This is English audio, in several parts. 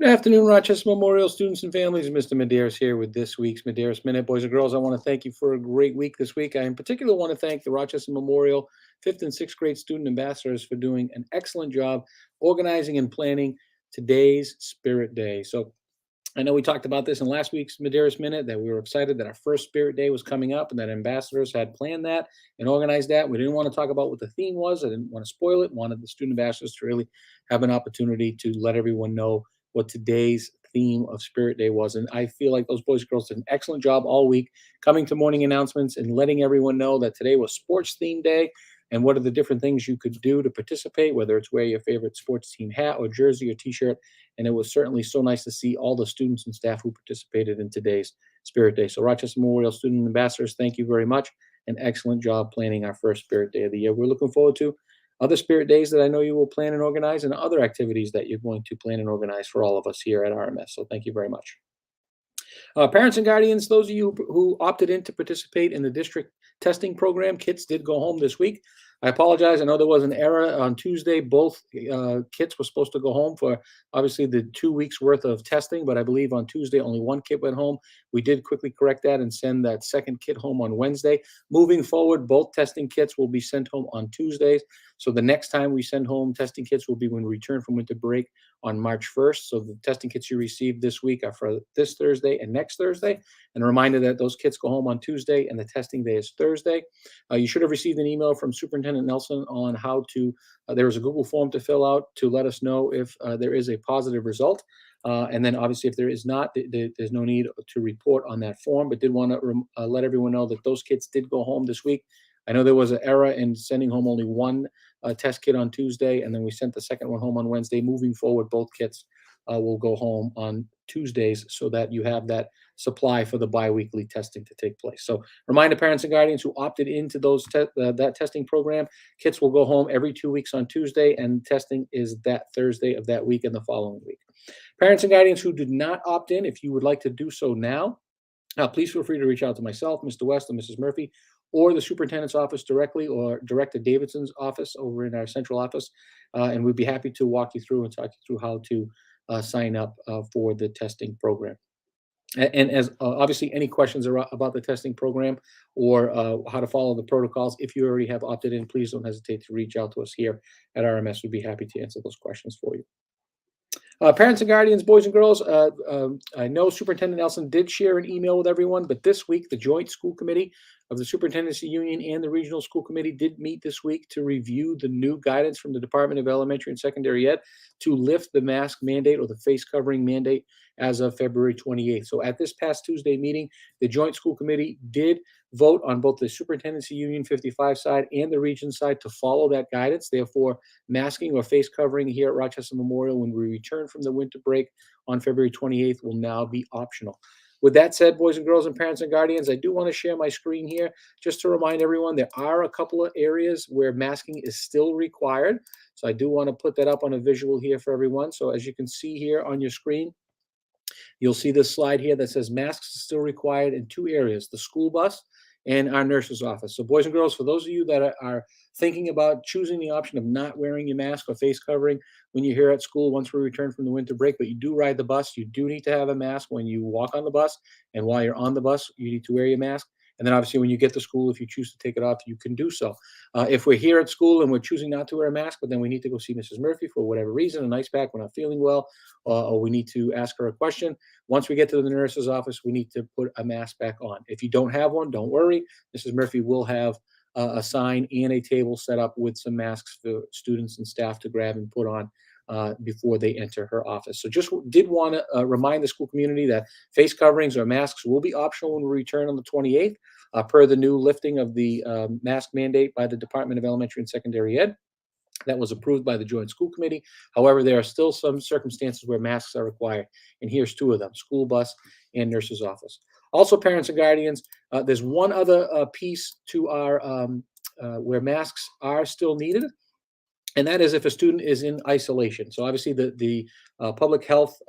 Good afternoon, Rochester Memorial students and families. Mr. Medeiros here with this week's Medeiros Minute. Boys and girls, I want to thank you for a great week this week. I in particular want to thank the Rochester Memorial 5th and 6th grade student ambassadors for doing an excellent job organizing and planning today's Spirit Day. So I know we talked about this in last week's Medeiros Minute, that we were excited that our first Spirit Day was coming up and that ambassadors had planned that and organized that. We didn't want to talk about what the theme was. I didn't want to spoil it. Wanted the student ambassadors to really have an opportunity to let everyone know what today's theme of Spirit Day was. And I feel like those boys and girls did an excellent job all week coming to morning announcements and letting everyone know that today was sports theme day and what are the different things you could do to participate, whether it's wear your favorite sports team hat or jersey or t-shirt. And it was certainly so nice to see all the students and staff who participated in today's Spirit Day. So Rochester Memorial Student Ambassadors, thank you very much. An excellent job planning our first Spirit Day of the year. We're looking forward to other Spirit Days that I know you will plan and organize, and other activities that you're going to plan and organize for all of us here at RMS. So thank you very much. Parents and guardians, those of you who opted in to participate in the district testing program, kits did go home this week. I apologize. I know there was an error on Tuesday. Both kits were supposed to go home for obviously the 2 weeks worth of testing, but I believe on Tuesday only one kit went home. We did quickly correct that and send that second kit home on Wednesday. Moving forward, both testing kits will be sent home on Tuesdays. So the next time we send home testing kits will be when we return from winter break on March 1st. So the testing kits you received this week are for this Thursday and next Thursday. And a reminder that those kits go home on Tuesday and the testing day is Thursday. You should have received an email from Superintendent Nelson on how to, there is a Google form to fill out to let us know if there is a positive result. And then obviously if there is not, there's no need to report on that form, but did want to let everyone know that those kits did go home this week. I know there was an error in sending home only one test kit on Tuesday, and then we sent the second one home on Wednesday. Moving forward, both kits will go home on Tuesdays so that you have that supply for the biweekly testing to take place. So remind the parents and guardians who opted into that testing program, kits will go home every 2 weeks on Tuesday, and testing is that Thursday of that week and the following week. Parents and guardians who did not opt in, if you would like to do so now, please feel free to reach out to myself, Mr. West, and Mrs. Murphy, or the superintendent's office directly, or Director Davidson's office over in our central office. And we'd be happy to walk you through and talk you through how to sign up for the testing program. And as obviously any questions about the testing program or how to follow the protocols, if you already have opted in, please don't hesitate to reach out to us here at RMS. We'd be happy to answer those questions for you. Parents and guardians, boys and girls, I know Superintendent Nelson did share an email with everyone, but this week the Joint School Committee of the Superintendency Union and the Regional School Committee did meet this week to review the new guidance from the Department of Elementary and Secondary Ed to lift the mask mandate or the face covering mandate as of February 28th. So at this past Tuesday meeting, the Joint School Committee did vote on both the Superintendency Union 55 side and the Region side to follow that guidance. Therefore, masking or face covering here at Rochester Memorial when we return from the winter break on February 28th will now be optional. With that said, boys and girls and parents and guardians, I do want to share my screen here just to remind everyone there are a couple of areas where masking is still required. So I do want to put that up on a visual here for everyone. So as you can see here on your screen, you'll see this slide here that says masks are still required in two areas, the school bus and our nurse's office. So boys and girls, for those of you that are thinking about choosing the option of not wearing your mask or face covering when you're here at school once we return from the winter break, but you do ride the bus, you do need to have a mask when you walk on the bus, and while you're on the bus, you need to wear your mask. And then obviously when you get to school, if you choose to take it off, you can do so. If we're here at school and we're choosing not to wear a mask, but then we need to go see Mrs. Murphy for whatever reason, an ice pack, we're not feeling well, or we need to ask her a question. Once we get to the nurse's office, we need to put a mask back on. If you don't have one, don't worry. Mrs. Murphy will have a sign and a table set up with some masks for students and staff to grab and put on before they enter her office. So just did want to remind the school community that face coverings or masks will be optional when we return on the 28th, per the new lifting of the mask mandate by the Department of Elementary and Secondary Ed. That was approved by the Joint School Committee. However, there are still some circumstances where masks are required. And here's two of them, school bus and nurse's office. Also, parents and guardians, there's one other piece to our where masks are still needed. And that is if a student is in isolation. So obviously the public health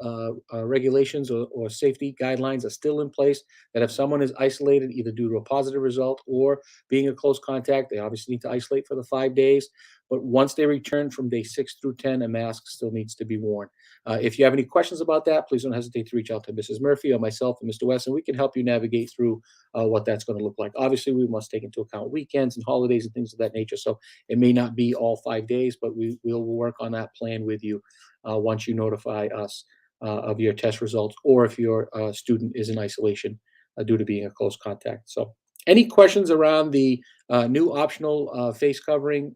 regulations or safety guidelines are still in place that if someone is isolated either due to a positive result or being a close contact, they obviously need to isolate for the 5 days. but once they return from day 6 through 10, a mask still needs to be worn. If you have any questions about that, please don't hesitate to reach out to Mrs. Murphy or myself and Mr. West, and we can help you navigate through what that's going to look like. Obviously, we must take into account weekends and holidays and things of that nature. So it may not be all 5 days, but we'll work on that plan with you once you notify us of your test results, or if your student is in isolation due to being a close contact. So, any questions around the new optional face covering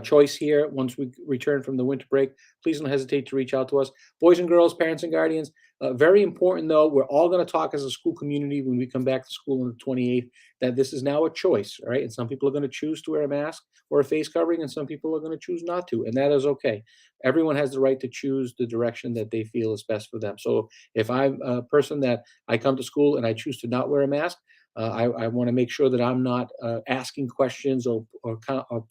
choice here once we return from the winter break, please don't hesitate to reach out to us. Boys and girls, parents and guardians, very important though, we're all going to talk as a school community when we come back to school on the 28th, that this is now a choice, right? And some people are going to choose to wear a mask or a face covering, and some people are going to choose not to, and that is okay. Everyone has the right to choose the direction that they feel is best for them. So if I'm a person that I come to school and I choose to not wear a mask, I want to make sure that I'm not asking questions or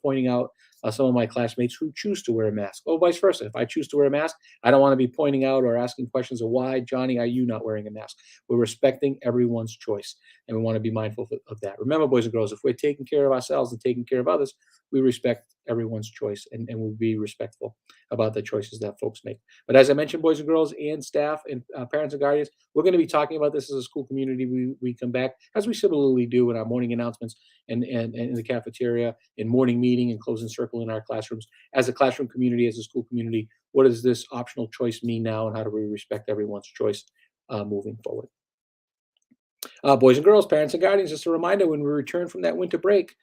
pointing out some of my classmates who choose to wear a mask. Oh, vice versa. If I choose to wear a mask, I don't want to be pointing out or asking questions of why, Johnny, are you not wearing a mask? We're respecting everyone's choice, and we want to be mindful of that. Remember, boys and girls, if we're taking care of ourselves and taking care of others, we respect everyone's choice, and we'll be respectful about the choices that folks make. But as I mentioned, boys and girls and staff and parents and guardians, we're going to be talking about this as a school community. We come back, as we similarly do in our morning announcements and in the cafeteria, in morning meeting and closing circle in our classrooms. As a classroom community, as a school community, what does this optional choice mean now, and how do we respect everyone's choice moving forward? Boys and girls, parents and guardians, just a reminder, when we return from that winter break,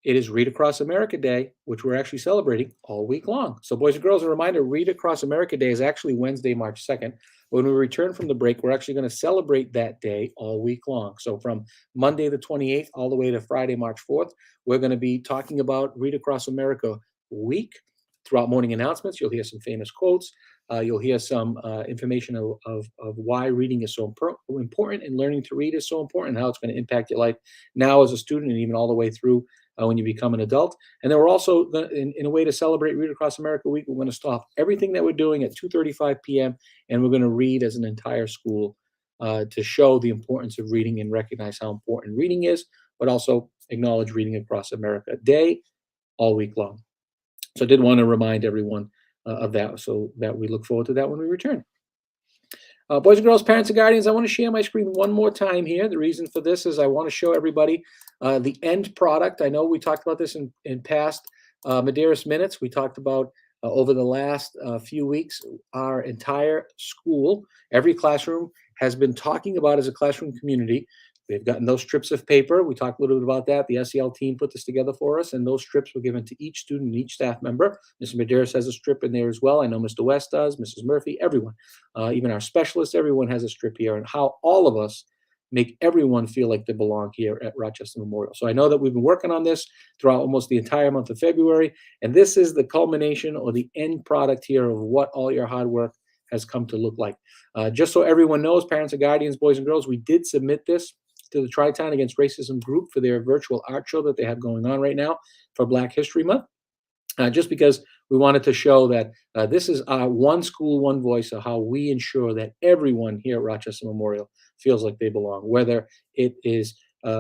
it is Read Across America Day, which we're actually celebrating all week long. So, boys and girls, a reminder, Read Across America Day is actually Wednesday, March 2nd. When we return from the break, we're actually going to celebrate that day all week long. So from Monday the 28th all the way to Friday, March 4th, we're going to be talking about Read Across America week. Throughout morning announcements, you'll hear some famous quotes. You'll hear some information of why reading is so important, and learning to read is so important, and how it's going to impact your life now as a student and even all the way through when you become an adult. And then we're also going to, in a way to celebrate Read Across America Week, we're going to stop everything that we're doing at 2:35 p.m. and we're going to read as an entire school to show the importance of reading and recognize how important reading is, but also acknowledge Reading Across America Day all week long. So I did want to remind everyone of that, so that we look forward to that when we return. Boys and girls, parents and guardians, I want to share my screen one more time here. The reason for this is I want to show everybody the end product. I know we talked about this in past Medeiros Minutes. We talked about over the last few weeks, our entire school, every classroom has been talking about as a classroom community. They've gotten those strips of paper. We talked a little bit about that. The SEL team put this together for us, and those strips were given to each student and each staff member. Mr. Medeiros has a strip in there as well. I know Mr. West does, Mrs. Murphy, everyone, even our specialists, everyone has a strip here, and how all of us make everyone feel like they belong here at Rochester Memorial. So I know that we've been working on this throughout almost the entire month of February, and this is the culmination or the end product here of what all your hard work has come to look like. Just so everyone knows, parents and guardians, boys and girls, we did submit this to the Tri-Town Against Racism group for their virtual art show that they have going on right now for Black History Month. Just because we wanted to show that this is one school, one voice of how we ensure that everyone here at Rochester Memorial feels like they belong, whether it is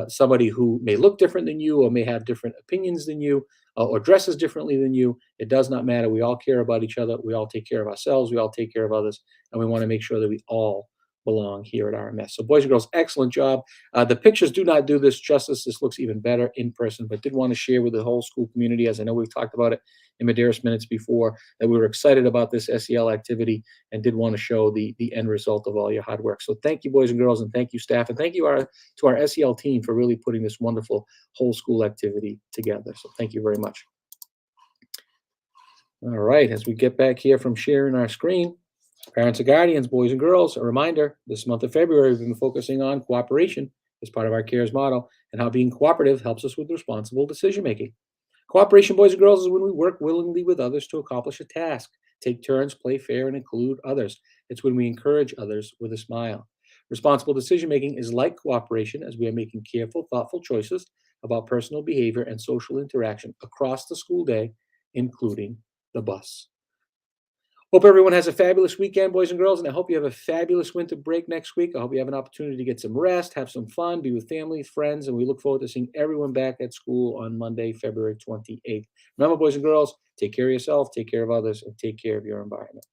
somebody who may look different than you or may have different opinions than you or dresses differently than you. It does not matter. We all care about each other. We all take care of ourselves. We all take care of others. And we want to make sure that we all belong here at RMS. So boys and girls, excellent job. The pictures do not do this justice. This looks even better in person, but did want to share with the whole school community, as I know we've talked about it in Medeiros Minutes before, that we were excited about this SEL activity and did want to show the end result of all your hard work. So thank you, boys and girls, and thank you, staff, and thank you to our SEL team for really putting this wonderful whole school activity together. So thank you very much. All right, as we get back here from sharing our screen, parents and guardians, boys and girls, a reminder, this month of February, we've been focusing on cooperation as part of our CARES model and how being cooperative helps us with responsible decision-making. Cooperation, boys and girls, is when we work willingly with others to accomplish a task, take turns, play fair, and include others. It's when we encourage others with a smile. Responsible decision-making is like cooperation, as we are making careful, thoughtful choices about personal behavior and social interaction across the school day, including the bus. Hope everyone has a fabulous weekend, boys and girls, and I hope you have a fabulous winter break next week. I hope you have an opportunity to get some rest, have some fun, be with family, friends, and we look forward to seeing everyone back at school on Monday, February 28th. Remember, boys and girls, take care of yourself, take care of others, and take care of your environment.